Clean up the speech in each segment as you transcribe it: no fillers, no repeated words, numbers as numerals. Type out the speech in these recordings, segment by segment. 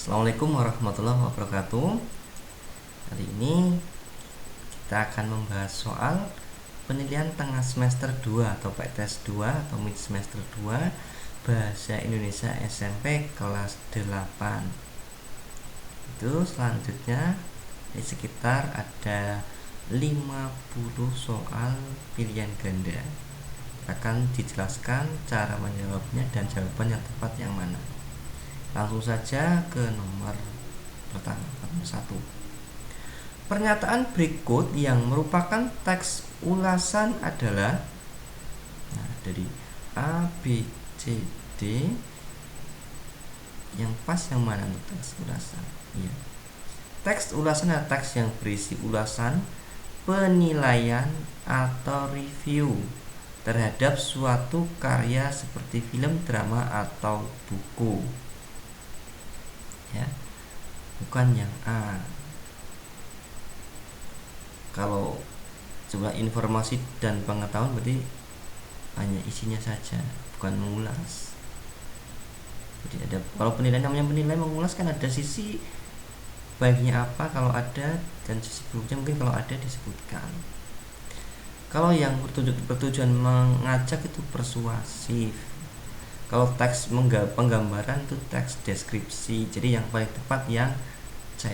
Assalamualaikum warahmatullahi wabarakatuh. Kali ini kita akan membahas soal penilaian tengah semester 2 atau PTS 2 atau mid semester 2 Bahasa Indonesia SMP kelas 8. Itu selanjutnya di sekitar ada 50 soal pilihan ganda. Akan dijelaskan cara menjawabnya dan jawaban yang tepat yang mana. Langsung saja ke nomor pertama, nomor 1. Pernyataan berikut yang merupakan teks ulasan adalah dari A, B, C, D. Yang pas yang mana untuk teks ulasan? Ya. Teks ulasan adalah teks yang berisi ulasan, penilaian atau review terhadap suatu karya seperti film, drama, atau buku. Ya, bukan yang A. Kalau jumlah informasi dan pengetahuan berarti hanya isinya saja, bukan mengulas. Jadi ada, kalau penilaian namanya penilaian, mengulas kan ada sisi baiknya apa kalau ada, dan sisi buruknya mungkin kalau ada disebutkan. Kalau yang bertujuan mengajak itu persuasif. Kalau teks penggambaran itu teks deskripsi. Jadi yang paling tepat yang C.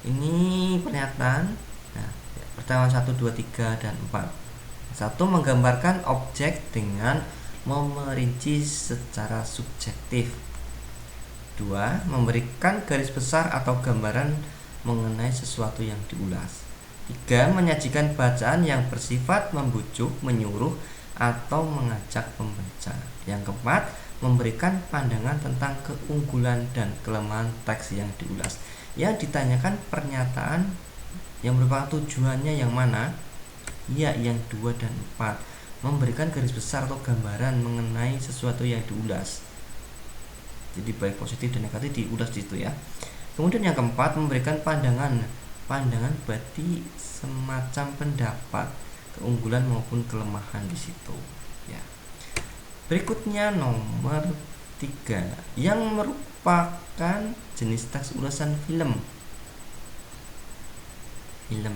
Ini pernyataan. Nah, pertama 1, 2, 3, dan 4. 1. Menggambarkan objek dengan memerinci secara subjektif. 2. Memberikan garis besar atau gambaran mengenai sesuatu yang diulas. 3. Menyajikan bacaan yang bersifat membujuk, menyuruh, atau mengajak pembaca. Yang keempat, memberikan pandangan tentang keunggulan dan kelemahan teks yang diulas. Yang ditanyakan pernyataan yang merupakan tujuannya yang mana? Ya, yang 2 dan 4. Memberikan garis besar atau gambaran mengenai sesuatu yang diulas. Jadi baik positif dan negatif diulas di situ ya. Kemudian yang keempat, memberikan pandangan. Pandangan berarti semacam pendapat, keunggulan maupun kelemahan di situ ya. Berikutnya nomor 3 yang merupakan jenis teks ulasan film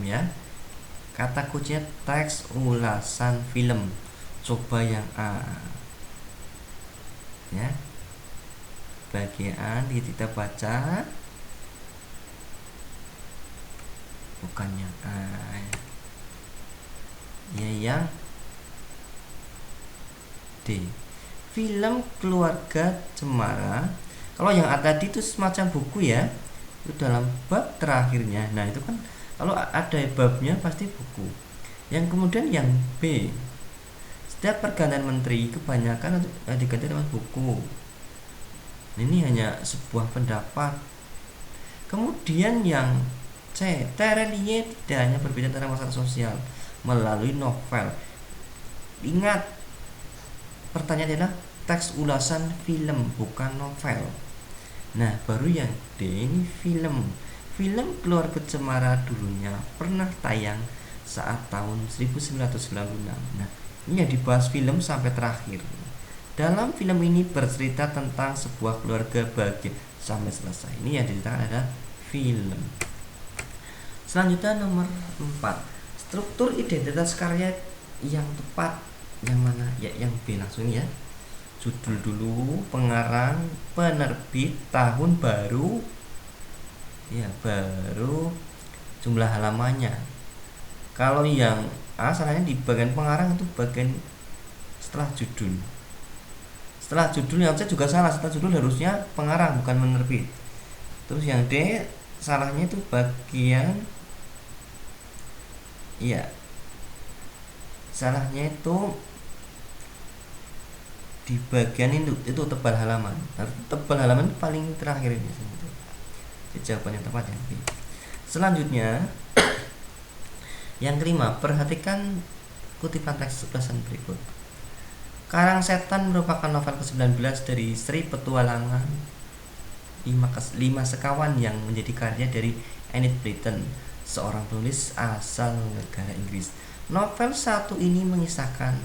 ya. Kata kuncinya teks ulasan film. Coba yang A ya, bagian kita baca, bukan yang A ya, yang D, film Keluarga Cemara. Kalau yang A tadi itu semacam buku ya, itu dalam bab terakhirnya. Nah itu kan kalau ada babnya pasti buku. Yang kemudian yang B, setiap pergantian menteri kebanyakan diganti dengan buku. Ini hanya sebuah pendapat. Kemudian yang C, Terelie tidak hanya berbicara tentang masalah sosial melalui novel. Ingat, pertanyaan adalah teks ulasan film, bukan novel. Nah, baru yang D ini film. Film Keluarga Cemara dulunya pernah tayang saat tahun 1996. Nah, ini yang dibahas film sampai terakhir. Dalam film ini bercerita tentang sebuah keluarga bahagia sampai selesai. Ini yang diceritakan adalah film. Selanjutnya nomor 4. Struktur identitas karya yang tepat yang mana? Ya, yang B langsung ya. Judul dulu, pengarang, penerbit, tahun baru. Ya, baru jumlah halamannya. Kalau yang A salahnya di bagian pengarang, itu bagian setelah judul. Setelah judul yang C juga salah, setelah judul harusnya pengarang bukan penerbit. Terus yang D salahnya itu bagian, iya, salahnya itu di bagian itu tebal halaman. Tebal halaman paling terakhir ini. Jadi jawaban yang tepat yang B. Selanjutnya yang kelima, perhatikan kutipan teks ulasan berikut. Karang Setan merupakan novel ke-19 dari seri petualangan 5 sekawan yang menjadi karya dari Enid Blyton, seorang penulis asal negara Inggris. Novel satu ini mengisahkan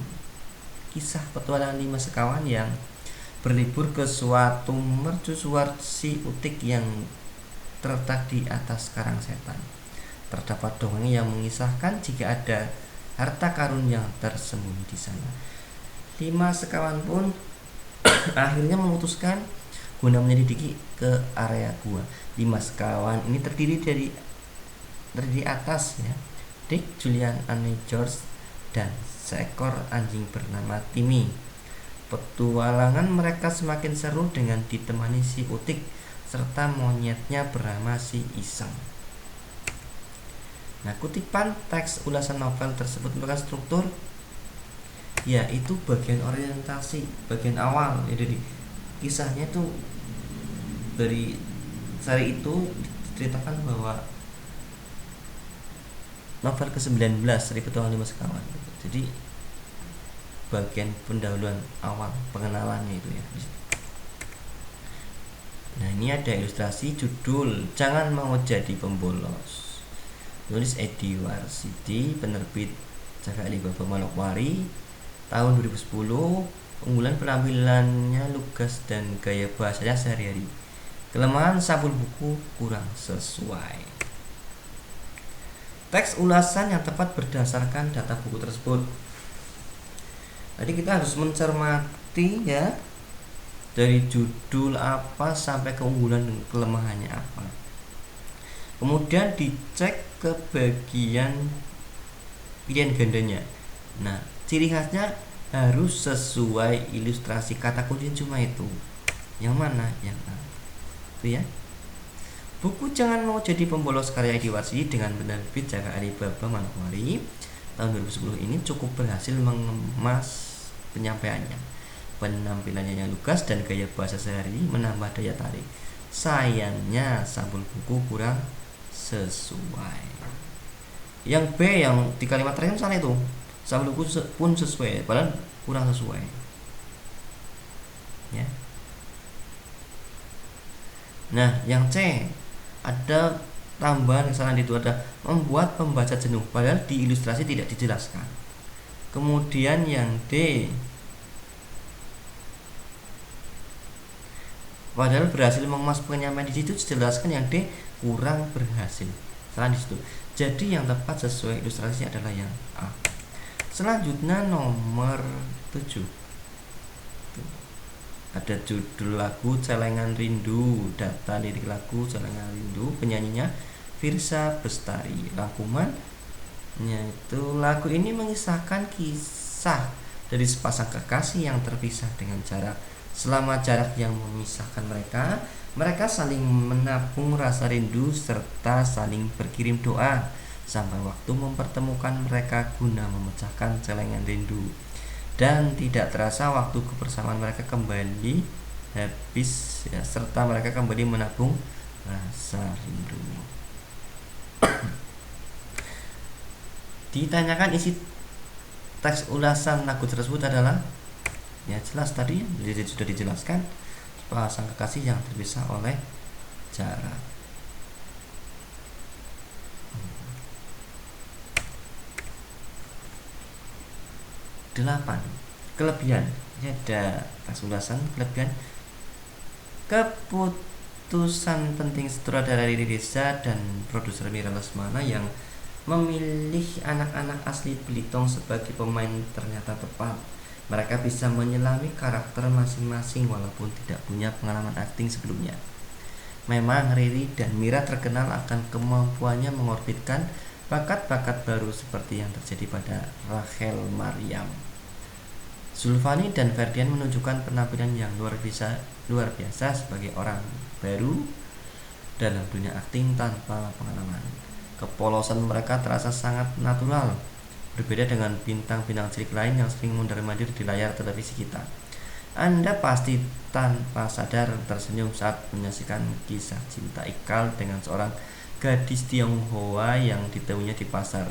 kisah petualangan 5 sekawan yang berlibur ke suatu mercusuar si Utik yang terletak di atas karang setan. Terdapat dongeng yang mengisahkan jika ada harta karun yang tersembunyi di sana. 5 sekawan pun akhirnya memutuskan guna menyelidiki ke area gua. 5 sekawan ini terdiri dari atas ya, Dick, Julian, Annie, George, dan seekor anjing bernama Timmy. Petualangan mereka semakin seru dengan ditemani si Utik serta monyetnya bernama si Iseng. Nah, kutipan teks ulasan novel tersebut merupakan struktur, yaitu bagian orientasi, bagian awal. Jadi kisahnya itu dari seri itu diceritakan bahwa novel ke-19 Seri Petualangan 5 Sekawan. Jadi bagian pendahuluan awal pengenalannya itu ya. Nah, ini ada ilustrasi judul Jangan Mau Jadi Pembolos. Tulis Edi Warsidi, penerbit Cakra Alibaba Manokwari, tahun 2010. Unggulan penampilannya lugas dan gaya bahasanya sehari-hari. Kelemahan sampul buku kurang sesuai. Teks ulasan yang tepat berdasarkan data buku tersebut. Jadi kita harus mencermati ya, dari judul apa sampai keunggulan dan kelemahannya apa. Kemudian dicek ke bagian pilihan gandanya. Nah, ciri khasnya harus sesuai ilustrasi, kata kunci cuma itu. Yang mana? Yang A. Itu ya. Buku Jangan Mau Jadi Pembolos karya Edi Warsidi dengan penerbit Cakra Alibaba Manokwari tahun 2010 ini cukup berhasil mengemas penyampaiannya. Penampilannya yang lugas dan gaya bahasa sehari menambah daya tarik. Sayangnya sampul buku kurang sesuai. Yang B, yang di kalimat terakhir sana itu sampul buku pun sesuai, padahal kurang sesuai ya. Nah, yang C ada tambahan kesalahan itu, ada membuat pembaca jenuh, padahal di ilustrasi tidak dijelaskan. Kemudian yang D, padahal berhasil mengemas penyampaian di situ dijelaskan. Yang D kurang berhasil, salah di situ. Jadi yang tepat sesuai ilustrasi adalah yang A. Selanjutnya nomor 7. Ada judul lagu Celengan Rindu, data lirik lagu Celengan Rindu, penyanyinya Firsa Bestari. Rangkumannya itu, lagu ini mengisahkan kisah dari sepasang kekasih yang terpisah dengan jarak. Selama jarak yang memisahkan mereka, mereka saling menabung rasa rindu serta saling berkirim doa sampai waktu mempertemukan mereka guna memecahkan celengan rindu. Dan tidak terasa waktu kebersamaan mereka kembali habis ya, serta mereka kembali menabung rasa rindu. Ditanyakan isi teks ulasan lagu tersebut adalah, ya jelas tadi sudah dijelaskan, pasang kekasih yang terpisah oleh jarak. 8. Kelebihan. Ini ada teks ulasan kelebihan. Keputusan penting sutradara Riri Reza dan produser Mira Lesmana yang memilih anak-anak asli Belitung sebagai pemain ternyata tepat. Mereka bisa menyelami karakter masing-masing walaupun tidak punya pengalaman akting sebelumnya. Memang Riri dan Mira terkenal akan kemampuannya mengorbitkan bakat-bakat baru seperti yang terjadi pada Rachel Maryam. Zulfani dan Ferdian menunjukkan penampilan yang luar biasa sebagai orang baru dalam dunia akting tanpa pengalaman. Kepolosan mereka terasa sangat natural, berbeda dengan bintang-bintang cilik lain yang sering mondar-mandir di layar televisi kita. Anda pasti tanpa sadar tersenyum saat menyaksikan kisah cinta Ikal dengan seorang gadis Tionghoa yang ditemuinya di pasar,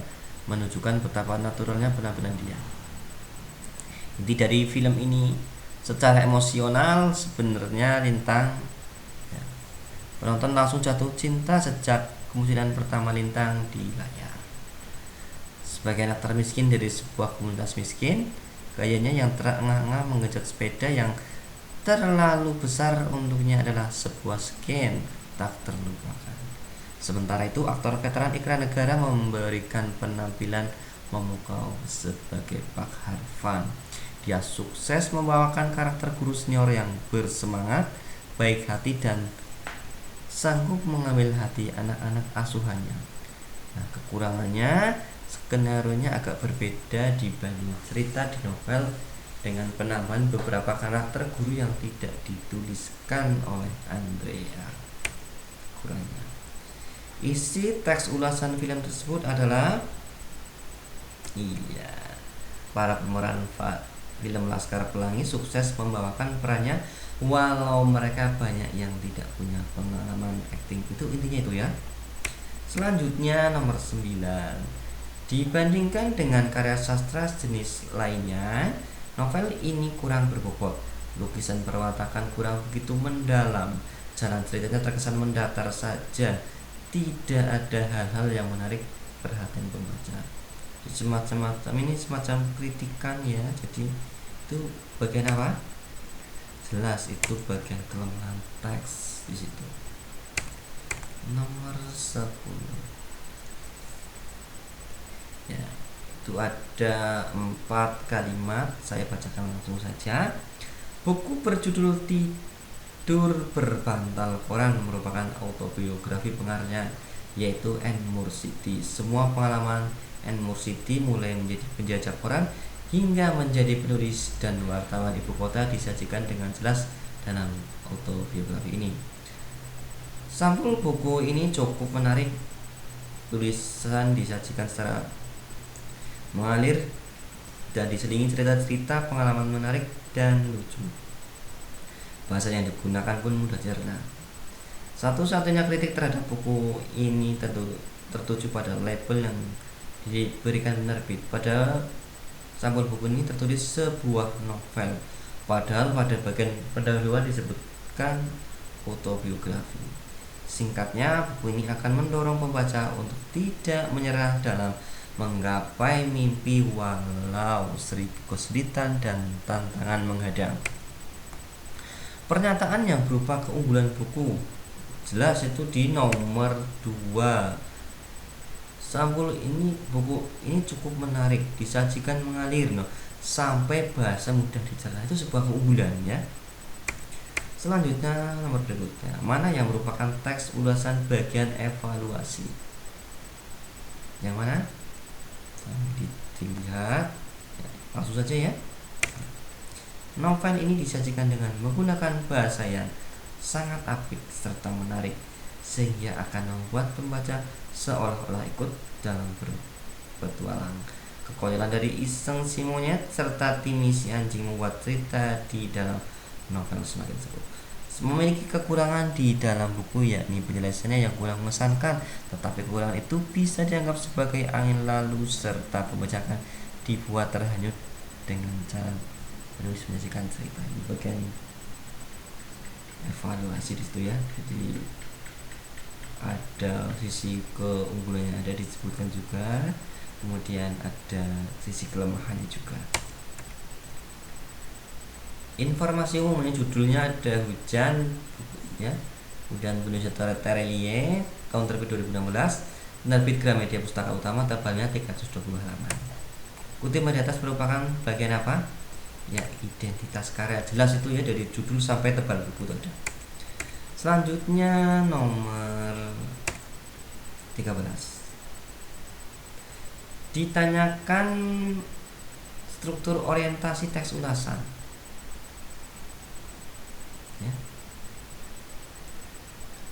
menunjukkan betapa naturalnya penampilan dia. Inti dari film ini secara emosional sebenarnya Lintang ya, penonton langsung jatuh cinta sejak kemunculan pertama Lintang di layar. Sebagai anak termiskin dari sebuah komunitas miskin, gayanya yang terengah-engah mengejar sepeda yang terlalu besar untuknya adalah sebuah scan tak terlupakan. Sementara itu, aktor veteran iklan negara memberikan penampilan memukau sebagai Pak Harvan. Dia sukses membawakan karakter guru senior yang bersemangat, baik hati, dan sanggup mengambil hati anak-anak asuhannya. Nah, kekurangannya, skenario-nya agak berbeda dibanding cerita di novel dengan penambahan beberapa karakter guru yang tidak dituliskan oleh Andrea. Kurangnya, isi teks ulasan film tersebut adalah para pemeran film Laskar Pelangi sukses membawakan perannya walau mereka banyak yang tidak punya pengalaman akting. Itu intinya itu ya. Selanjutnya nomor 9. Dibandingkan dengan karya sastra jenis lainnya, novel ini kurang berbobot. Lukisan perwatakan kurang begitu mendalam. Jalan ceritanya terkesan mendatar saja. Tidak ada hal-hal yang menarik perhatian pembaca. Semacam ini semacam kritikan ya. Jadi itu bagian apa? Jelas itu bagian kelemahan teks di situ. Nomor 10. Ya, itu ada 4 kalimat, saya bacakan langsung saja. Buku berjudul Tidur Berbantal Koran merupakan autobiografi pengarangnya, yaitu Anne Mursitti. Semua pengalaman Anne Mursitti mulai menjadi penjajah koran hingga menjadi penulis dan wartawan ibu kota disajikan dengan jelas dalam autobiografi ini. Sampul buku ini cukup menarik. Tulisan disajikan secara mengalir dan diselingi cerita-cerita pengalaman menarik dan lucu. Bahasa yang digunakan pun mudah cerna. Satu-satunya kritik terhadap buku ini tertuju pada label yang diberikan penerbit. Pada sampul buku ini tertulis sebuah novel, padahal pada bagian pendahuluan disebutkan autobiografi. Singkatnya, buku ini akan mendorong pembaca untuk tidak menyerah dalam menggapai mimpi walau seribu kesulitan dan tantangan menghadang. Pernyataan yang berupa keunggulan buku jelas itu di nomor 2. Sampul ini, buku ini cukup menarik, disajikan mengalir sampai bahasa mudah dicerna. Itu sebuah keunggulan ya. Selanjutnya nomor berikutnya, mana yang merupakan teks ulasan bagian evaluasi? Yang mana? Dilihat ya, langsung saja ya. Novel ini disajikan dengan menggunakan bahasa yang sangat apik serta menarik, sehingga akan membuat pembaca seolah-olah ikut dalam berpetualang. Kekonyolan dari iseng si monyet serta Timmy si anjing membuat cerita di dalam novel semakin seru. Memiliki kekurangan di dalam buku, yakni penjelasannya yang kurang mengesankan, tetapi kekurangan itu bisa dianggap sebagai angin lalu serta pembacakan dibuat terhanyut dengan cara penulis menyajikan cerita. Ini bagian evaluasi di situ ya. Jadi ada sisi keunggulannya ada disebutkan juga, kemudian ada sisi kelemahannya juga. Informasi umumnya judulnya ada Hujan ya, Hujan penulis Terelie, tahun terbit 2016, penerbit Gramedia Pustaka Utama, tebalnya 320 halaman. Kutipan di atas merupakan bagian apa? Ya, identitas karya. Jelas itu ya, dari judul sampai tebal buku itu ada. Selanjutnya nomor 13. Ditanyakan struktur orientasi teks ulasan. Ya.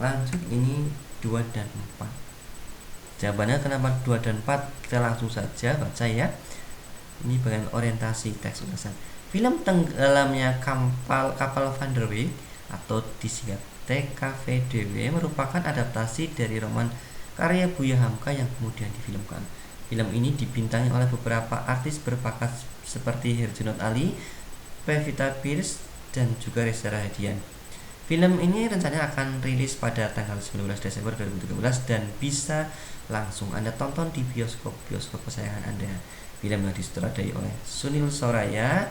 Lanjut, ini 2 dan 4. Jawabannya kenapa 2 dan 4? Kita langsung saja baca ya. Ini bagian orientasi teks ulasan. Film Tenggelamnya Kapal Van der Weyck atau disingkat TKVDW merupakan adaptasi dari roman karya Buya Hamka yang kemudian difilmkan. Film ini dibintangi oleh beberapa artis berbakat seperti Herjunot Ali, Pevita Pierce, dan juga Reza Rahadian. Film ini rencananya akan rilis pada tanggal 19 Desember 2013 dan bisa langsung Anda tonton di bioskop kesayangan Anda. Film yang disutradarai oleh Sunil Soraya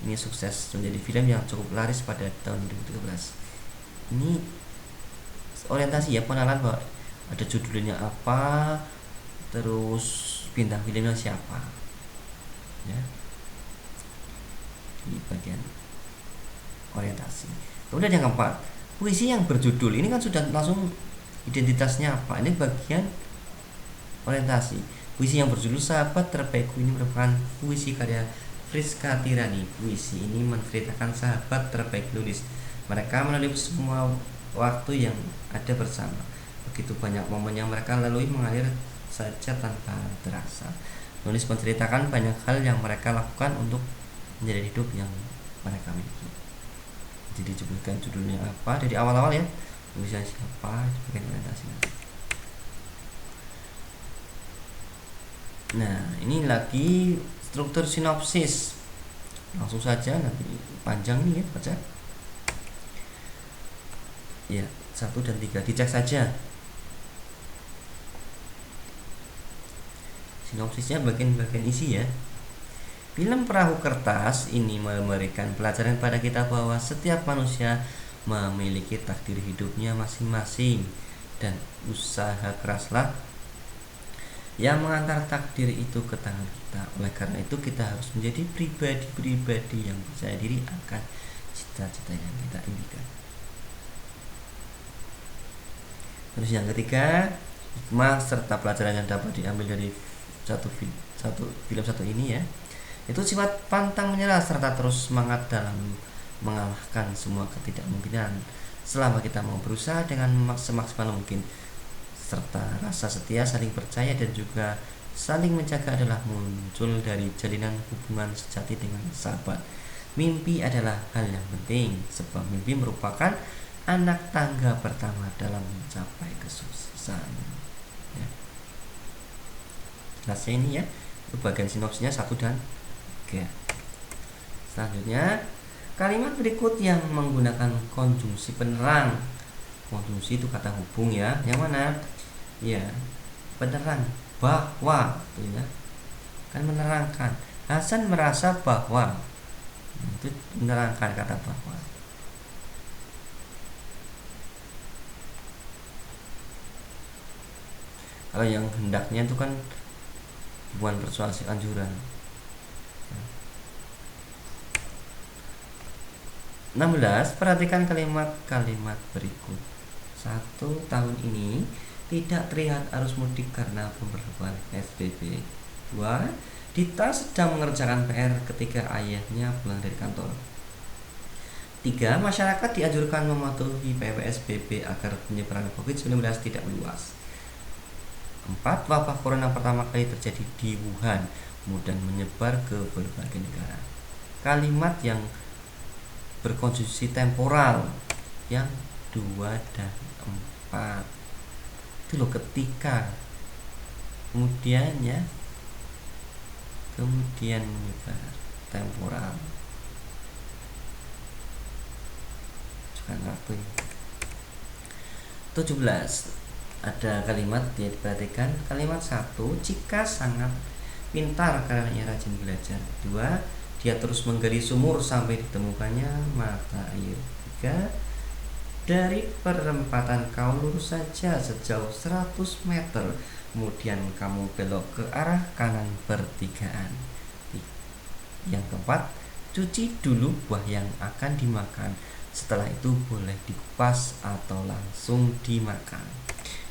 Ini sukses menjadi film yang cukup laris pada tahun 2013. Ini orientasi ya, pengenalan bahwa ada judulnya apa, terus bintang filmnya siapa ya, di bagian orientasi. Kemudian yang keempat, puisi yang berjudul. Ini kan sudah langsung identitasnya apa. Ini bagian orientasi. Puisi yang berjudul Sahabat Terbaikku ini merupakan puisi karya Friska Tirani. Puisi ini menceritakan sahabat terbaik Nulis. Mereka melalui semua waktu yang ada bersama. Begitu banyak momen yang mereka lalui mengalir saja tanpa terasa. Nulis menceritakan banyak hal yang mereka lakukan untuk menjadi hidup yang mereka miliki. Jadi disebutkan judulnya apa dari awal-awal ya, tulisan siapa, bagian orientasinya. Nah, ini lagi struktur sinopsis. Langsung saja, nanti panjang nih ya baca. Ya, 1 dan 3 dicek saja. Sinopsisnya bagian-bagian isi ya. Film Perahu Kertas ini memberikan pelajaran pada kita bahwa setiap manusia memiliki takdir hidupnya masing-masing dan usaha keraslah yang mengantar takdir itu ke tangan kita. Oleh karena itu kita harus menjadi pribadi-pribadi yang percaya diri akan cita-cita yang kita impikan. Terus yang ketiga, hikmah serta pelajaran yang dapat diambil dari film satu ini ya, itu sifat pantang menyerah serta terus semangat dalam mengalahkan semua ketidakmungkinan. Selama kita mau berusaha dengan semaksimal mungkin, serta rasa setia, saling percaya dan juga saling menjaga adalah muncul dari jalinan hubungan sejati dengan sahabat. Mimpi adalah hal yang penting, sebab mimpi merupakan anak tangga pertama dalam mencapai kesuksesan ya. Jelasnya ini ya, itu bagian sinopsisnya 1 dan 3. Selanjutnya, kalimat berikut yang menggunakan konjungsi penerang. Konjungsi itu kata hubung ya. Yang mana? Ya, penerang, bahwa ya. Kan menerangkan. Hasan merasa bahwa, itu menerangkan kata bahwa. Kalau yang hendaknya itu kan bukan persuasi, anjuran. 16. Perhatikan kalimat-kalimat berikut. 1. Tahun ini tidak terlihat arus mudik karena pemberlakuan PSBB. 2. Dita sedang mengerjakan PR ketika ayahnya pulang dari kantor. 3. Masyarakat dianjurkan mematuhi PSBB agar penyebaran COVID-19 tidak meluas. 4. Wabah corona pertama kali terjadi di Wuhan, kemudian menyebar ke berbagai negara. Kalimat yang berkonjungsi temporal yang 2 dan 4 itu loh, ketika, kemudian ya, kemudian menyebar, temporal juga waktu. 17. Ada kalimat yang diperhatikan. Kalimat 1, jika sangat pintar karena ia rajin belajar. 2, dia terus menggali sumur sampai ditemukannya mata air. 3, dari perempatan kau lurus saja sejauh 100 meter, kemudian kamu belok ke arah kanan pertigaan. Yang keempat, cuci dulu buah yang akan dimakan, setelah itu boleh dikupas atau langsung dimakan.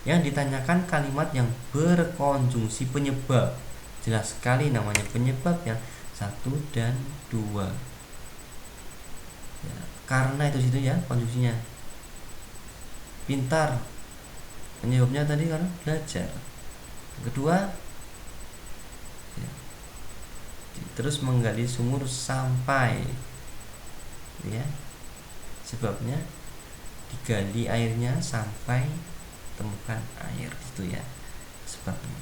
Yang ditanyakan kalimat yang berkonjungsi penyebab. Jelas sekali namanya penyebab yang 1 dan 2 ya, karena itu situ ya konjungsinya. Pintar, penyebabnya tadi karena belajar. Yang kedua ya, terus menggali sumur sampai ya, sebabnya digali airnya sampai temukan air itu ya sebabnya.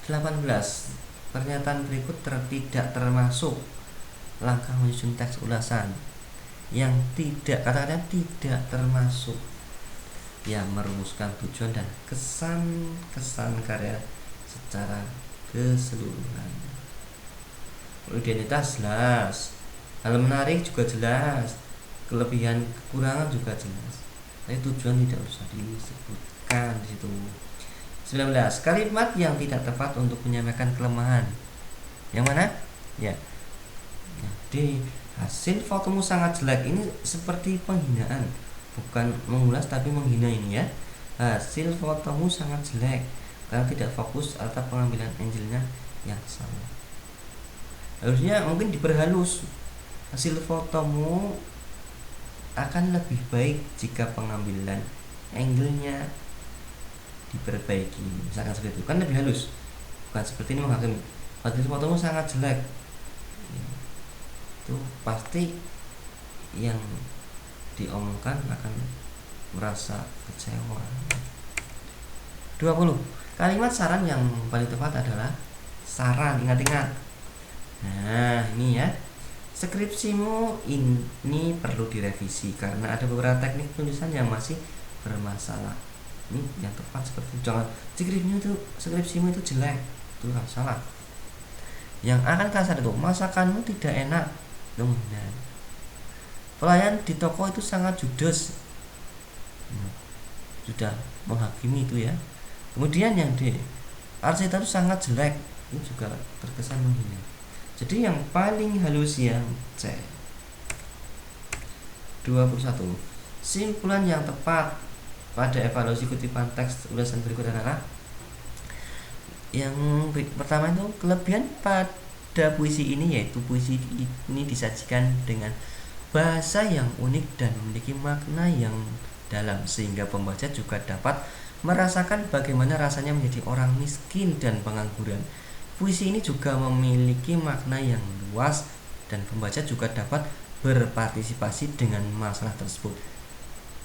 18. Pernyataan berikut tidak termasuk langkah menyusun teks ulasan. Yang tidak, kata-kata tidak termasuk yang merumuskan tujuan dan kesan-kesan karya secara keseluruhan. Identitas jelas, hal menarik juga jelas, kelebihan kekurangan juga jelas. Tapi tujuan tidak usah disebutkan di situ. 19. Kalimat yang tidak tepat untuk menyampaikan kelemahan. Yang mana? Ya. D. Hasil fotomu sangat jelek. Ini seperti penghinaan, bukan mengulas tapi menghina ini ya. Hasil fotomu sangat jelek karena tidak fokus atau pengambilan angle-nya yang salah. Harusnya mungkin diperhalus. Hasil fotomu akan lebih baik jika pengambilan angle-nya diperbaiki, misalkan seperti itu, kan lebih halus, bukan seperti ini menghakimi. Hasil fotomu sangat jelek, itu pasti yang diomongkan akan merasa kecewa. 20. Kalimat saran yang paling tepat adalah saran. Ingat-ingat. Nah ini ya, skripsimu ini perlu direvisi karena ada beberapa teknik penulisan yang masih bermasalah. Ini yang tepat seperti itu. Jangan skripsimu itu jelek, itu salah. Yang akan kasar itu masakanmu tidak enak. Nah, pelayan di toko itu sangat judes. Sudah menghakimi itu ya. Kemudian yang D, arsitek itu sangat jelek, ini juga terkesan menghina. Jadi yang paling halus yang C. 21. Simpulan yang tepat pada evaluasi kutipan teks ulasan berikut adalah yang pertama itu kelebihan pada puisi ini, yaitu puisi ini disajikan dengan bahasa yang unik dan memiliki makna yang dalam sehingga pembaca juga dapat merasakan bagaimana rasanya menjadi orang miskin dan pengangguran. Puisi ini juga memiliki makna yang luas dan pembaca juga dapat berpartisipasi dengan masalah tersebut.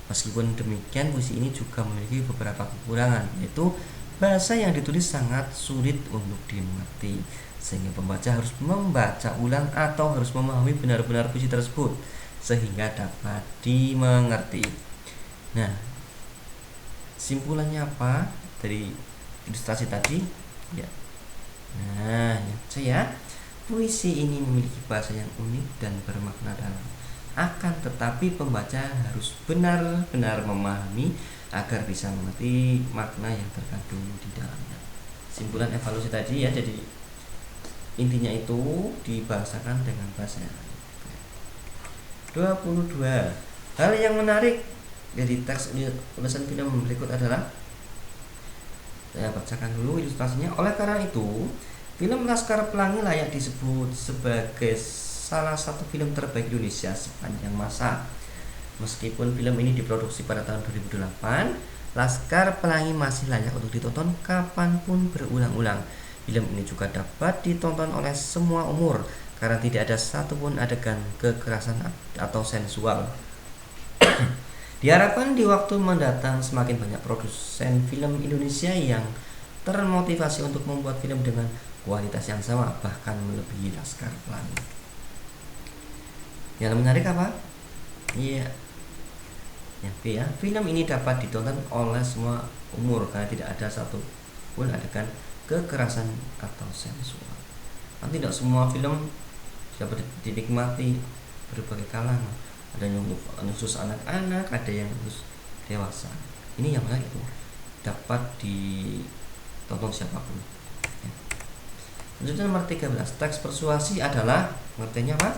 Meskipun demikian, puisi ini juga memiliki beberapa kekurangan, yaitu bahasa yang ditulis sangat sulit untuk dimengerti sehingga pembaca harus membaca ulang atau harus memahami benar-benar puisi tersebut sehingga dapat dimengerti. Nah, simpulannya apa dari ilustrasi tadi? Ya. Nah, yang C ya. Puisi ini memiliki bahasa yang unik dan bermakna dalam. Akan tetapi pembaca harus benar-benar memahami agar bisa mengerti makna yang terkandung di dalamnya. Simpulan evaluasi tadi ya, jadi intinya itu dibahasakan dengan bahasa yang lain. 22. Hal yang menarik dari teks ulasan film berikut adalah, saya bacakan dulu ilustrasinya. Oleh karena itu, film Laskar Pelangi layak disebut sebagai salah satu film terbaik Indonesia sepanjang masa. Meskipun film ini diproduksi pada tahun 2008, Laskar Pelangi masih layak untuk ditonton kapanpun berulang-ulang. Film ini juga dapat ditonton oleh semua umur karena tidak ada satupun adegan kekerasan atau sensual. Diharapkan di waktu mendatang semakin banyak produsen film Indonesia yang termotivasi untuk membuat film dengan kualitas yang sama bahkan melebihi Laskar Pelangi. Yang menarik apa? Iya. Yang B ya, film ini dapat ditonton oleh semua umur karena tidak ada satupun adegan kekerasan atau sensual. Nanti tidak semua film dapat dinikmati berbagai kalangan. Ada yang khusus anak-anak, ada yang khusus dewasa. Ini yang menarik itu dapat ditonton siapapun. Selanjutnya nomor 13, teks persuasi adalah pengertiannya apa?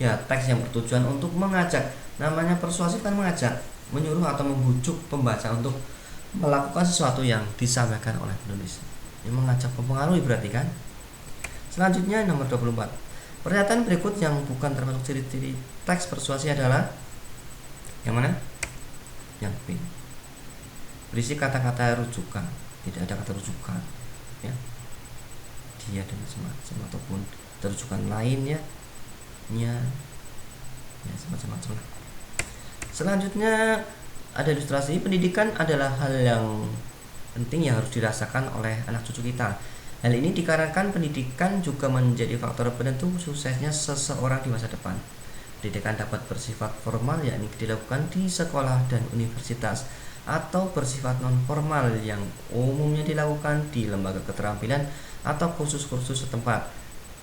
Ya, teks yang bertujuan untuk mengajak. Namanya persuasi kan mengajak, menyuruh atau membujuk pembaca untuk melakukan sesuatu yang disampaikan oleh penulis. Ini mengajak, mempengaruhi berarti kan? Selanjutnya nomor 24. Pernyataan berikut yang bukan termasuk ciri-ciri teks persuasi adalah yang mana? Yang B. Berisi kata-kata rujukan, tidak ada kata rujukan, ya. Dia dan semacam ataupun rujukan lainnya, ya semacam-macam. Selanjutnya ada ilustrasi. Pendidikan adalah hal yang penting yang harus dirasakan oleh anak cucu kita. Hal ini dikarenakan pendidikan juga menjadi faktor penentu suksesnya seseorang di masa depan. Pendidikan dapat bersifat formal, yakni dilakukan di sekolah dan universitas, atau bersifat non formal yang umumnya dilakukan di lembaga keterampilan atau kursus-kursus setempat.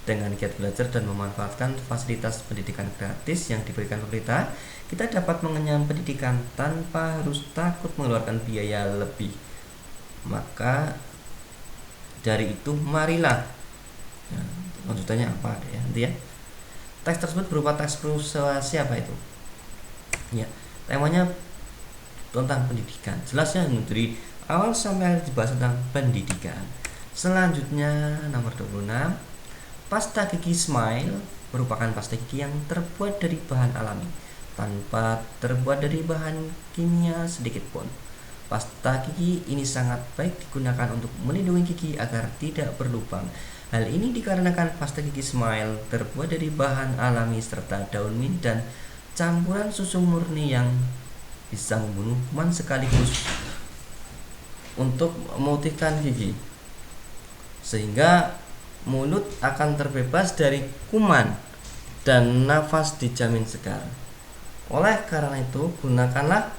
Dengan giat belajar dan memanfaatkan fasilitas pendidikan gratis yang diberikan pemerintah, kita dapat mengenyam pendidikan tanpa harus takut mengeluarkan biaya lebih. Maka dari itu marilah, ya, lanjutannya apa ya nanti ya. Teks tersebut berupa teks persuasi apa itu? Ya, temanya tentang pendidikan. Jelasnya dari awal sampai akhir dibahas tentang pendidikan. Selanjutnya nomor 26. Pasta gigi Smile merupakan pasta gigi yang terbuat dari bahan alami tanpa terbuat dari bahan kimia sedikit pun. Pasta gigi ini sangat baik digunakan untuk melindungi gigi agar tidak berlubang. Hal ini dikarenakan pasta gigi Smile terbuat dari bahan alami serta daun mint dan campuran susu murni yang bisa membunuh kuman sekaligus untuk memutihkan gigi, sehingga mulut akan terbebas dari kuman dan nafas dijamin segar. Oleh karena itu, gunakanlah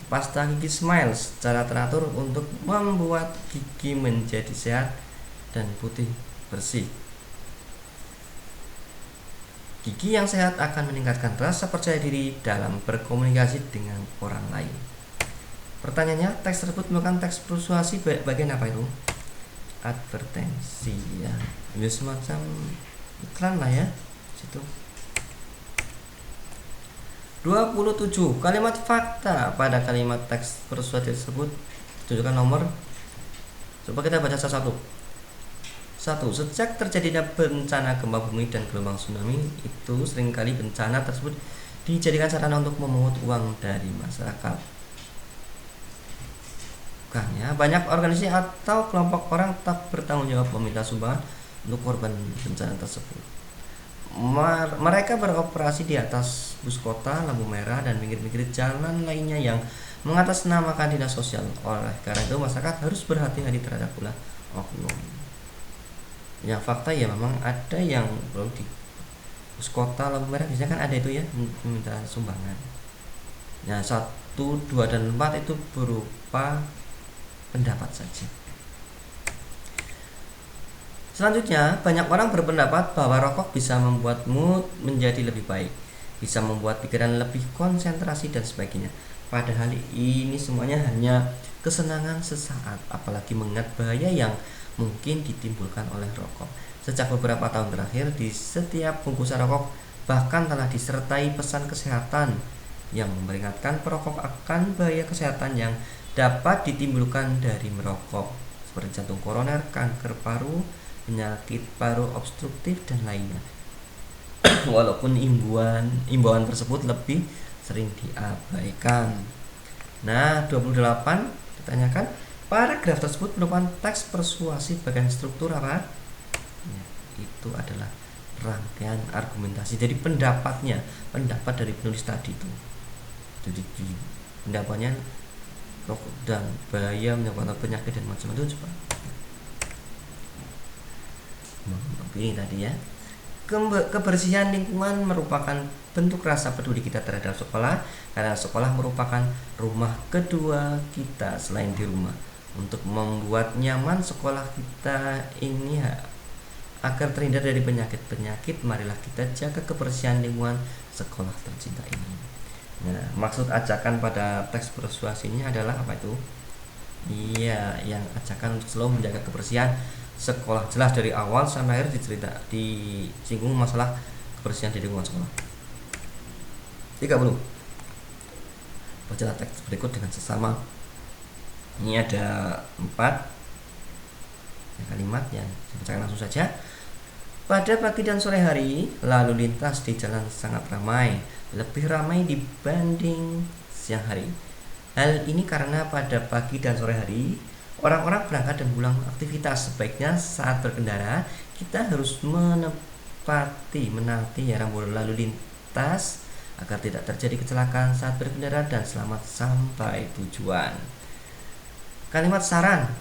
pasta gigi Smile secara teratur untuk membuat gigi menjadi sehat dan putih bersih. Gigi yang sehat akan meningkatkan rasa percaya diri dalam berkomunikasi dengan orang lain. Pertanyaannya, teks tersebut merupakan teks persuasi bagian apa itu? Advertensi ya, ini semacam iklan lah ya situ. 27. Kalimat fakta pada kalimat teks persuasi tersebut tunjukkan nomor. Coba kita baca satu-satu. 1. Sejak terjadinya bencana gempa bumi dan gelombang tsunami, itu seringkali bencana tersebut dijadikan sarana untuk memungut uang dari masyarakat. Bukannya banyak organisasi atau kelompok orang tak bertanggung jawab meminta sumbangan untuk korban bencana tersebut. Mereka beroperasi di atas bus kota, lampu merah, dan pinggir-pinggir jalan lainnya yang mengatasnamakan dinas sosial. Oleh karena itu masyarakat harus berhati-hati terhadap ulah oknum. Ya, fakta ya, memang ada yang belum di bus kota, lampu merah biasanya kan ada itu ya, meminta sumbangan. Nah, 1, 2, dan 4 itu berupa pendapat saja. Selanjutnya, banyak orang berpendapat bahwa rokok bisa membuat mood menjadi lebih baik, bisa membuat pikiran lebih konsentrasi dan sebagainya. Padahal ini semuanya hanya kesenangan sesaat, apalagi mengingat bahaya yang mungkin ditimbulkan oleh rokok. Sejak beberapa tahun terakhir, di setiap bungkusan rokok bahkan telah disertai pesan kesehatan yang memperingatkan perokok akan bahaya kesehatan yang dapat ditimbulkan dari merokok, seperti jantung koroner, kanker paru, penyakit paru obstruktif, dan lainnya. Walaupun imbauan tersebut lebih sering diabaikan. Nah, 28 ditanyakan, paragraf tersebut merupakan teks persuasi bagian struktur apa? Ya, itu adalah rangkaian argumentasi. Jadi pendapat dari penulis tadi itu. Jadi pendapatnya rokok dan bahaya menyebabkan penyakit dan macam-macam itu coba. Ini tadi ya. Kebersihan lingkungan merupakan bentuk rasa peduli kita terhadap sekolah, karena sekolah merupakan rumah kedua kita selain di rumah. Untuk membuat nyaman sekolah kita ini agar terhindar dari penyakit-penyakit, marilah kita jaga kebersihan lingkungan sekolah tercinta ini. Nah, maksud ajakan pada teks persuasi ini adalah apa itu? Iya, yang ajakan untuk selalu menjaga kebersihan sekolah. Jelas dari awal sampai akhir disinggung masalah kebersihan di lingkungan sekolah. 30. Bacalah teks berikut dengan sesama. Ini ada 4 kalimat yang saya bacakan langsung saja. Pada pagi dan sore hari, lalu lintas di jalan sangat ramai, lebih ramai dibanding siang hari. Hal ini karena pada pagi dan sore hari, orang-orang berangkat dan pulang aktivitas. Sebaiknya saat berkendara, kita harus menanti rambu lalu lintas agar tidak terjadi kecelakaan saat berkendara dan selamat sampai tujuan. Kalimat saran,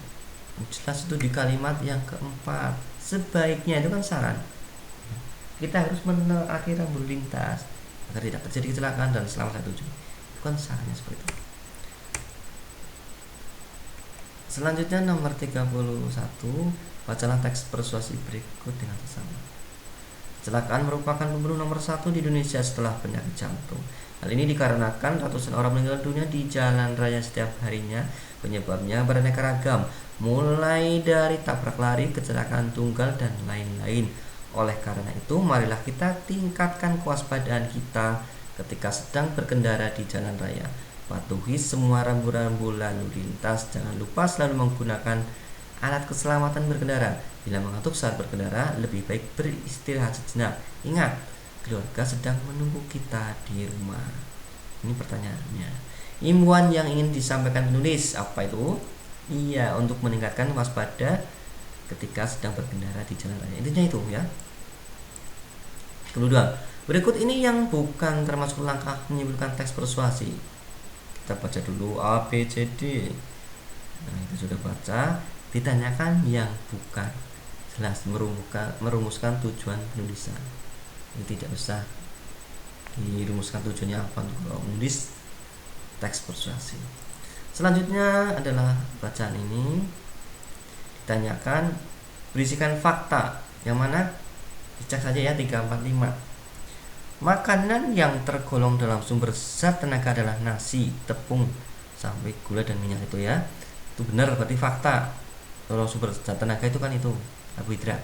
jelas itu di kalimat yang keempat. Sebaiknya itu kan saran. Kita harus menaati rambu lintas agar tidak terjadi kecelakaan dan selamat sampai tujuan. Itu kan sarannya seperti itu. Selanjutnya nomor 31, bacalah teks persuasi berikut dengan sesama. Kecelakaan merupakan pembunuh nomor satu di Indonesia setelah penyakit jantung. Hal ini dikarenakan ratusan orang meninggal dunia di jalan raya setiap harinya. Penyebabnya beraneka ragam, mulai dari tabrak lari, kecelakaan tunggal, dan lain-lain. Oleh karena itu, marilah kita tingkatkan kewaspadaan kita ketika sedang berkendara di jalan raya. Patuhi semua rambu-rambu lalu lintas. Jangan lupa selalu menggunakan alat keselamatan berkendara. Bila mengantuk saat berkendara, lebih baik beristirahat sejenak. Ingat, keluarga sedang menunggu kita di rumah. Ini pertanyaannya. Imbauan yang ingin disampaikan penulis apa itu? Iya, untuk meningkatkan waspada ketika sedang berkendara di jalan raya. Intinya itu ya. Kedua, berikut ini yang bukan termasuk langkah menyimpulkan teks persuasi. Kita baca dulu A, B, C, D. Nah, itu sudah baca. Ditanyakan yang bukan. Jelas merumuskan tujuan penulisan. Ini tidak usah dirumuskan tujuannya apa untuk menulis teks persuasi. Selanjutnya adalah bacaan ini. Ditanyakan berisikan fakta. Yang mana? Dicek saja ya 345. Makanan yang tergolong dalam sumber zat tenaga adalah nasi, tepung, sampai gula dan minyak itu ya. Itu benar, berarti fakta. Kalau sumber zat tenaga itu kan itu karbohidrat.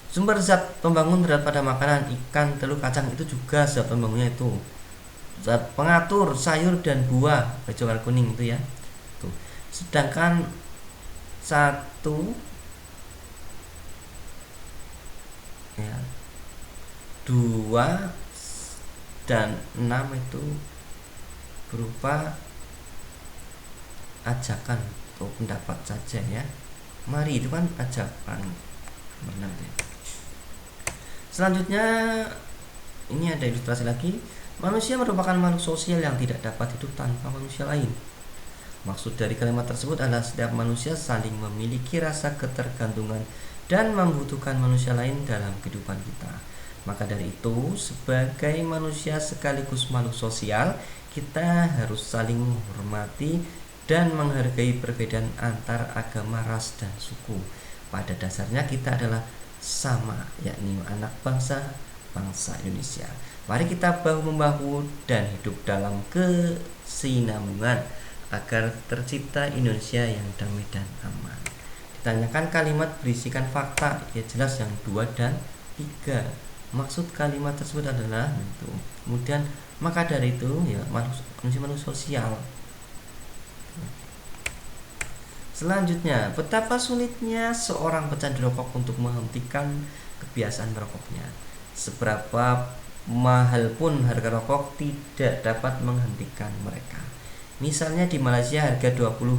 Sumber zat pembangun terdapat pada makanan ikan, telur, kacang, itu juga zat pembangunnya itu. Zat pengatur sayur dan buah, hijau warna kuning itu ya. Tuh. Sedangkan 1 ya 2 dan 6 itu berupa ajakan atau pendapat saja ya. Mari, itu kan ajakan. Selanjutnya ini ada ilustrasi lagi. Manusia merupakan makhluk sosial yang tidak dapat hidup tanpa manusia lain. Maksud dari kalimat tersebut adalah setiap manusia saling memiliki rasa ketergantungan dan membutuhkan manusia lain dalam kehidupan kita. Maka dari itu, sebagai manusia sekaligus makhluk sosial, kita harus saling menghormati dan menghargai perbedaan antar agama, ras, dan suku. Pada dasarnya kita adalah sama, yakni anak bangsa Indonesia. Mari kita bahu-membahu dan hidup dalam kesinambungan agar tercipta Indonesia yang damai dan aman. Ditanyakan kalimat berisikan fakta, ya jelas yang 2 dan 3. Maksud kalimat tersebut adalah itu. Kemudian maka dari itu ya manusia sosial. Selanjutnya, betapa sulitnya seorang pecandu rokok untuk menghentikan kebiasaan merokoknya. Seberapa mahal pun harga rokok tidak dapat menghentikan mereka. Misalnya di Malaysia harga 20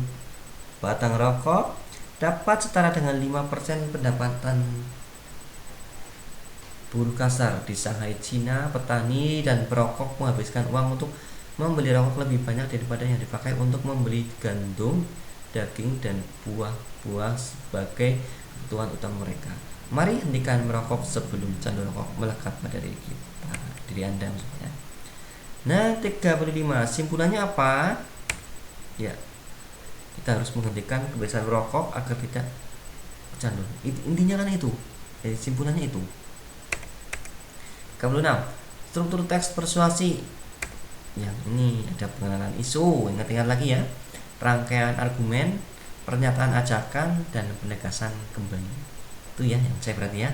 batang rokok dapat setara dengan 5% pendapatan buruh kasar. Di Shanghai, Cina, petani dan perokok menghabiskan uang untuk membeli rokok lebih banyak daripada yang dipakai untuk membeli gandum, daging, dan buah-buah sebagai kebutuhan utama mereka. Mari hentikan merokok sebelum candu rokok melekat pada diri Anda misalnya. Nah, 35. Simpulannya apa? Ya, kita harus menghentikan kebiasaan merokok agar tidak candu. Intinya kan itu. Jadi simpulannya itu. 36. Struktur teks persuasi. Yang ini ada pengenalan isu, ingat-ingat lagi ya. Rangkaian argumen, pernyataan ajakan, dan penegasan kembali. Itu ya yang saya berarti ya.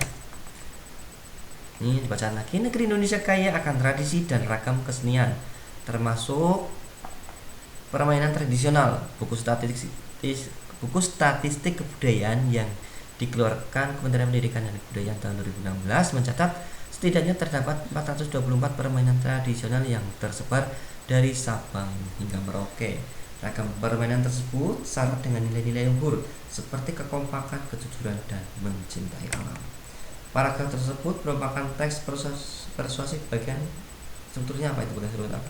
Ini bacaan lagi. Negeri Indonesia kaya akan tradisi dan ragam kesenian, termasuk permainan tradisional. Buku statistik kebudayaan yang dikeluarkan Kementerian Pendidikan dan Kebudayaan tahun 2016 mencatat setidaknya terdapat 424 permainan tradisional yang tersebar dari Sabang hingga Merauke. Ragam permainan tersebut syarat dengan nilai-nilai luhur seperti kekompakan, kejujuran, dan mencintai alam. Paragraf tersebut merupakan teks persuasi bagian strukturnya apa itu bagian apa?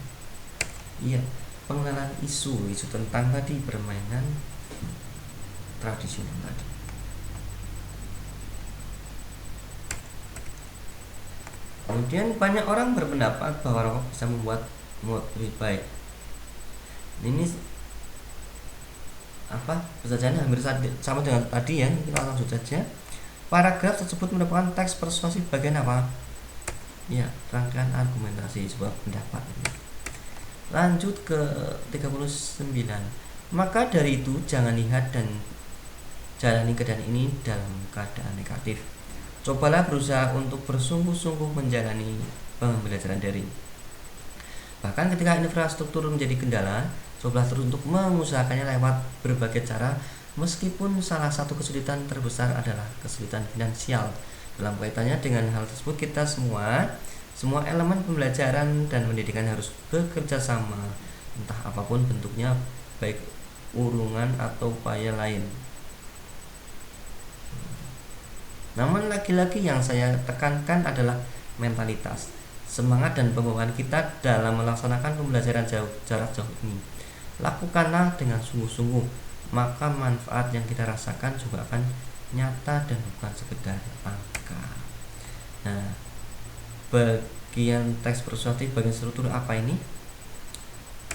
Iya, pengenalan isu tentang tadi permainan tradisional tadi. Kemudian banyak orang berpendapat bahwa rokok bisa membuat mood lebih baik. Ini apa? Bacaannya hampir sama dengan tadi ya. Kita langsung saja. Paragraf tersebut merupakan teks persuasif bagian apa? Ya, rangkaian argumentasi sebuah pendapat. Lanjut ke 39. Maka dari itu jangan lihat dan jalani keadaan ini dalam keadaan negatif. Cobalah berusaha untuk bersungguh-sungguh menjalani pembelajaran daring. Bahkan ketika infrastruktur menjadi kendala, cobalah terus untuk mengusahakannya lewat berbagai cara, meskipun salah satu kesulitan terbesar adalah kesulitan finansial. Dalam kaitannya dengan hal tersebut, kita semua elemen pembelajaran dan pendidikan harus bekerja sama, entah apapun bentuknya, baik urungan atau upaya lain. Namun lagi-lagi yang saya tekankan adalah mentalitas, semangat dan pembawaan kita dalam melaksanakan pembelajaran jarak jauh ini. Lakukanlah dengan sungguh-sungguh, maka manfaat yang kita rasakan juga akan nyata dan bukan sekedar angka. Nah, bagian teks persuasif bagian struktur apa ini?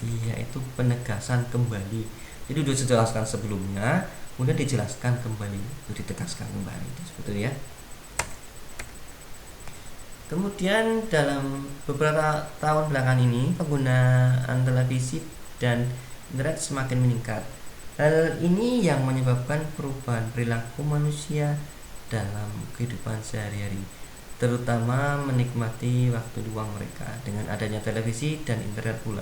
Yaitu penegasan kembali. Jadi sudah dijelaskan sebelumnya, kemudian dijelaskan kembali, itu ditegaskan kembali, itu sebetulnya. Kemudian dalam beberapa tahun belakangan ini penggunaan televisi dan internet semakin meningkat. Hal ini yang menyebabkan perubahan perilaku manusia dalam kehidupan sehari-hari, terutama menikmati waktu luang mereka. Dengan adanya televisi dan internet pula,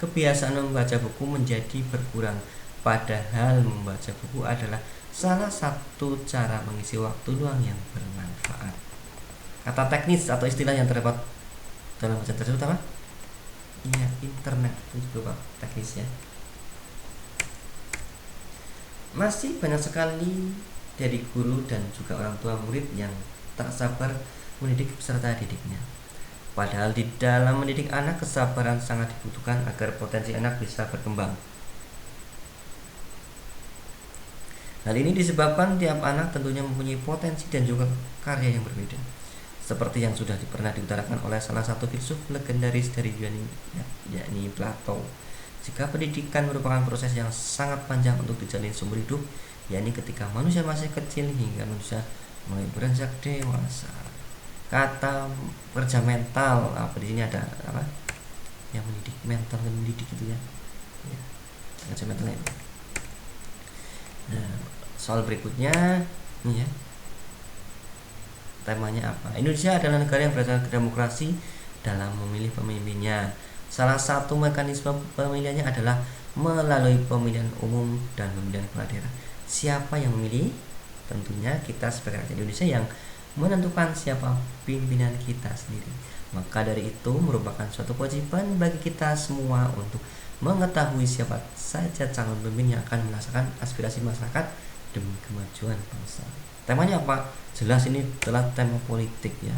kebiasaan membaca buku menjadi berkurang, padahal membaca buku adalah salah satu cara mengisi waktu luang yang bermanfaat. Kata teknis atau istilah yang terdapat dalam bacaan tersebut apa? Iya, internet, itu berupa teknis ya. Masih banyak sekali dari guru dan juga orang tua murid yang tak sabar mendidik peserta didiknya. Padahal di dalam mendidik anak, kesabaran sangat dibutuhkan agar potensi anak bisa berkembang. Hal ini disebabkan tiap anak tentunya mempunyai potensi dan juga karya yang berbeda. Seperti yang sudah pernah diutarakan oleh salah satu filsuf legendaris dari Yunani, yakni Plato. Jika pendidikan merupakan proses yang sangat panjang untuk dijalin seumur hidup, yakni ketika manusia masih kecil hingga manusia mulai beranjak dewasa. Kata kerja mental, apa di sini ada apa? Yang mendidik, mental dan mendidik itu ya. Kerja mental itu. Nah, soal berikutnya ini ya. Temanya apa? Indonesia adalah negara yang berdasarkan demokrasi dalam memilih pemimpinnya. Salah satu mekanisme pemilihannya adalah melalui pemilihan umum dan pemilihan kepala daerah. Siapa yang memilih? Tentunya kita sebagai rakyat Indonesia yang menentukan siapa pimpinan kita sendiri. Maka dari itu merupakan suatu kewajiban bagi kita semua untuk mengetahui siapa saja calon pemimpin yang akan merasakan aspirasi masyarakat demi kemajuan bangsa. Temanya apa? Jelas ini adalah tema politik ya.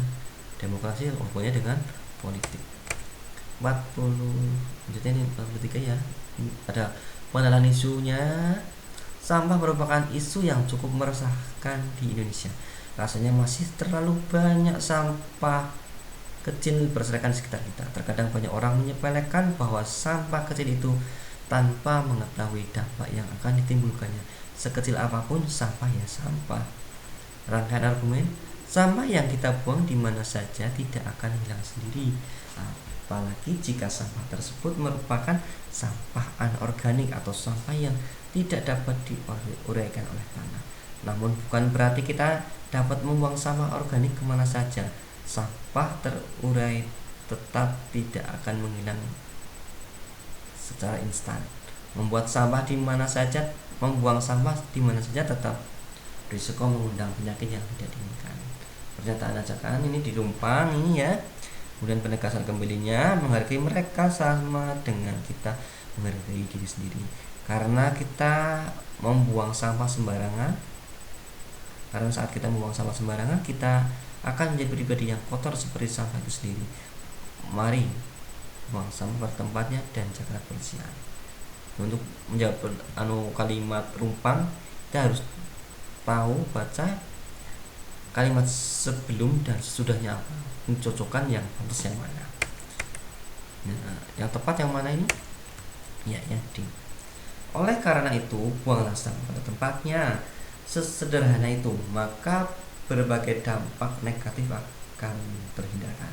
Demokrasi hubungannya dengan politik. 40 maksudnya ini 43 ya. Ada pengenalan isunya. Sampah merupakan isu yang cukup meresahkan di Indonesia. Rasanya masih terlalu banyak sampah kecil berserakan di sekitar kita. Terkadang banyak orang menyepelekan bahwa sampah kecil itu tanpa mengetahui dampak yang akan ditimbulkannya. Sekecil apapun sampah ya sampah. Rangkaian argumen, sampah yang kita buang di mana saja tidak akan hilang sendiri, apalagi jika sampah tersebut merupakan sampah anorganik atau sampah yang tidak dapat diuraikan oleh tanah. Namun bukan berarti kita dapat membuang sampah organik kemana saja. Sampah terurai tetap tidak akan menghilang secara instan. Membuang sampah di mana saja tetap risiko mengundang penyakit yang tidak diinginkan. Pernyataan ajakan ini dilumpangi ya. Kemudian penegasan kembalinya, menghargai mereka sama dengan kita menghargai diri sendiri. Karena kita membuang sampah sembarangan, karena saat kita membuang sampah sembarangan, kita akan menjadi pribadi yang kotor seperti sampah itu sendiri. Mari buang sampah pada tempatnya dan jaga kebersihan. Untuk menjawab kalimat rumpang, kita harus tahu baca kalimat sebelum dan sesudahnya apa, mencocokkan yang pantas yang mana. Nah, yang tepat yang mana ini? Ya, D. Oleh karena itu, buanglah sampah pada tempatnya. Sesederhana itu, maka berbagai dampak negatif akan terhindarkan.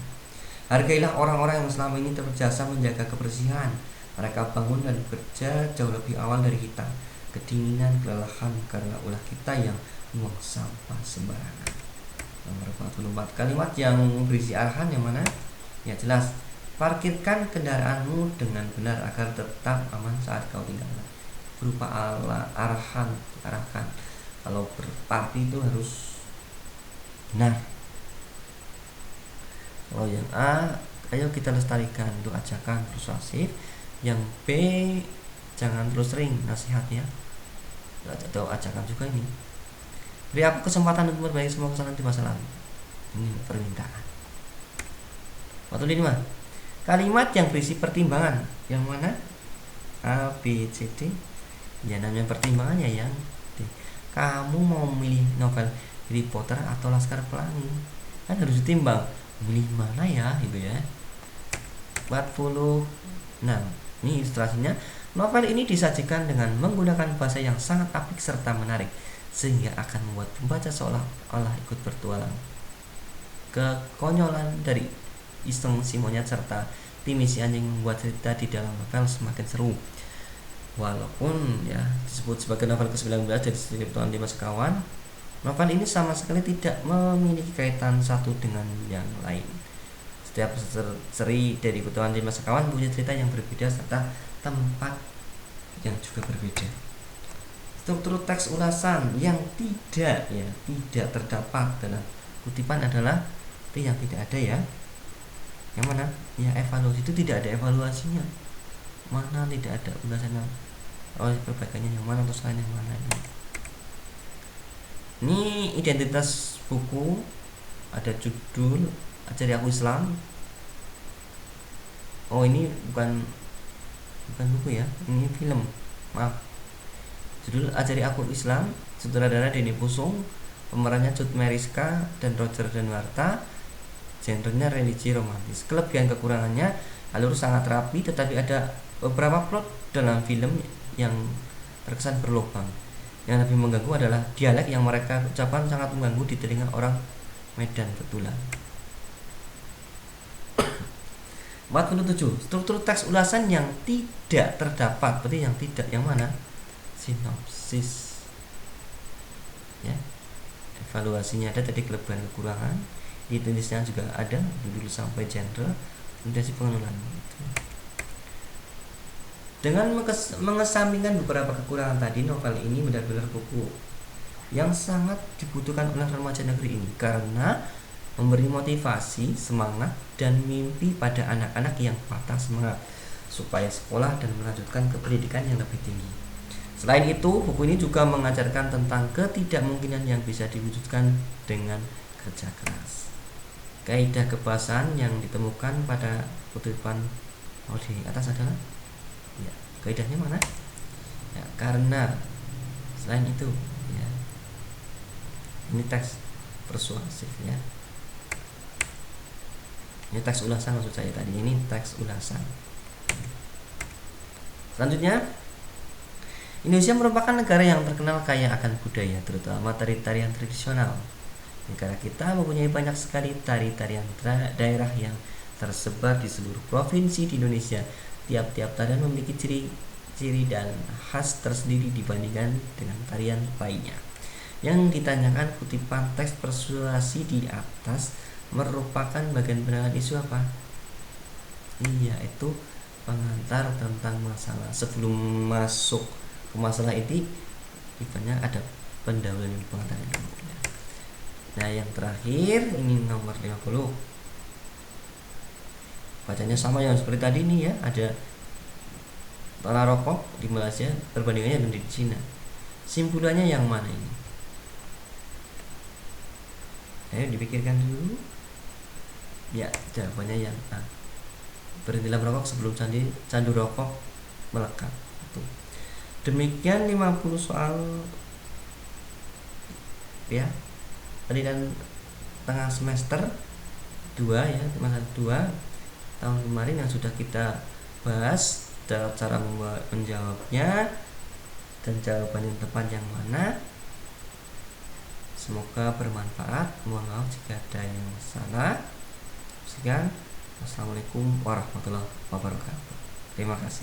Hargailah orang-orang yang selama ini berjasa menjaga kebersihan. Mereka bangun dan bekerja jauh lebih awal dari kita. Kedinginan, kelelahan karena ulah kita yang buang sampah sembarangan. Nomor 44, kalimat yang berisi arahan yang mana? Ya jelas, parkirkan kendaraanmu dengan benar agar tetap aman saat kau tinggalkan. Berupa arahkan. Kalau berparti itu harus benar. Kalau yang A, ayo kita lestarikan, untuk ajakan persuasif. Yang B, jangan terus sering, nasihat ya. Atau ajakan juga ini. Beri aku kesempatan untuk memperbaiki semua kesalahan di masa lalu. Ini permintaan. 45, kalimat yang berisi pertimbangan. Yang mana? A, B, C, D. Ya namanya pertimbangan ya yang D. Kamu mau memilih novel Harry Potter atau Laskar Pelangi? Kan harus ditimbang. Milih mana ya gitu ya. 46. Ini ilustrasinya. Novel ini disajikan dengan menggunakan bahasa yang sangat apik serta menarik, sehingga akan membuat pembaca seolah-olah ikut bertualang. Kekonyolan dari iseng si monyet serta Timmy si anjing membuat cerita di dalam novel semakin seru. Walaupun ya disebut sebagai novel ke-19 dari studi Petualangan 5 Sekawan, novel ini sama sekali tidak memiliki kaitan satu dengan yang lain. Setiap seri dari Petualangan 5 Sekawan punya cerita yang berbeda serta tempat yang juga berbeda. Struktur teks ulasan yang tidak terdapat dalam kutipan adalah itu yang tidak ada ya. Yang mana? Ya evaluasi, itu tidak ada evaluasinya. Mana tidak ada ulasannya. Oleh perbaikannya yang mana, terus lain yang mana ini. Ini identitas buku, ada judul Ajari Aku Islam. Oh ini bukan buku ya, ini film. Maaf. Judul Ajari Aku Islam, sutradara Denny Pusung, pemerannya Cut Meriska dan Roger Danuarta. Genrenya religi romantis. Kelebihan kekurangannya, alur sangat rapi tetapi ada beberapa plot dalam film yang terkesan berlubang. Yang lebih mengganggu adalah dialek yang mereka ucapkan sangat mengganggu di telinga orang Medan betulan. 47. Struktur teks ulasan yang tidak terdapat. Berarti yang tidak yang mana? Sinopsis. Ya. Evaluasinya ada, tadi kelebihan kekurangan. Di tulisnya juga ada judul sampai genre, orientasi pengenalan. Dengan mengesampingkan beberapa kekurangan tadi, novel ini benar-benar buku yang sangat dibutuhkan oleh remaja negeri ini karena memberi motivasi, semangat, dan mimpi pada anak-anak yang patah semangat supaya sekolah dan melanjutkan ke pendidikan yang lebih tinggi. Selain itu, buku ini juga mengajarkan tentang ketidakmungkinan yang bisa diwujudkan dengan kerja keras. Kaidah kebahasaan yang ditemukan pada kutipan di atas adalah ya, kaidahnya mana? Ya, karena selain itu ya, ini teks persuasif ya. Ini teks ulasan maksud saya tadi, ini teks ulasan. Selanjutnya, Indonesia merupakan negara yang terkenal kaya akan budaya, terutama tari-tarian tradisional. Negara kita mempunyai banyak sekali tari-tarian daerah yang tersebar di seluruh provinsi di Indonesia. Tiap-tiap tarian memiliki ciri-ciri dan khas tersendiri dibandingkan dengan tarian lainnya. Yang ditanyakan kutipan teks persuasi di atas merupakan bagian penanganan isu apa? Iya, itu pengantar tentang masalah. Sebelum masuk ke masalah ini, ibaratnya ada pendahuluan pengantar dulu. Nah, yang terakhir ini nomor 50. Bacanya sama yang seperti tadi nih ya, ada tanah rokok di Malaysia perbandingannya dengan di Cina. Simpulannya yang mana ini? Ayo dipikirkan dulu. Ya, jawabannya yang A. Berhentilah merokok sebelum candu rokok melekat. Tuh. Demikian 50 soal ya. Pendidikan tengah semester 2 ya, semester 2 tahun kemarin yang sudah kita bahas cara menjawabnya dan jawaban yang tepat yang mana. Semoga bermanfaat. Mohon maaf jika ada yang salah. Sekian. Assalamualaikum warahmatullahi wabarakatuh. Terima kasih.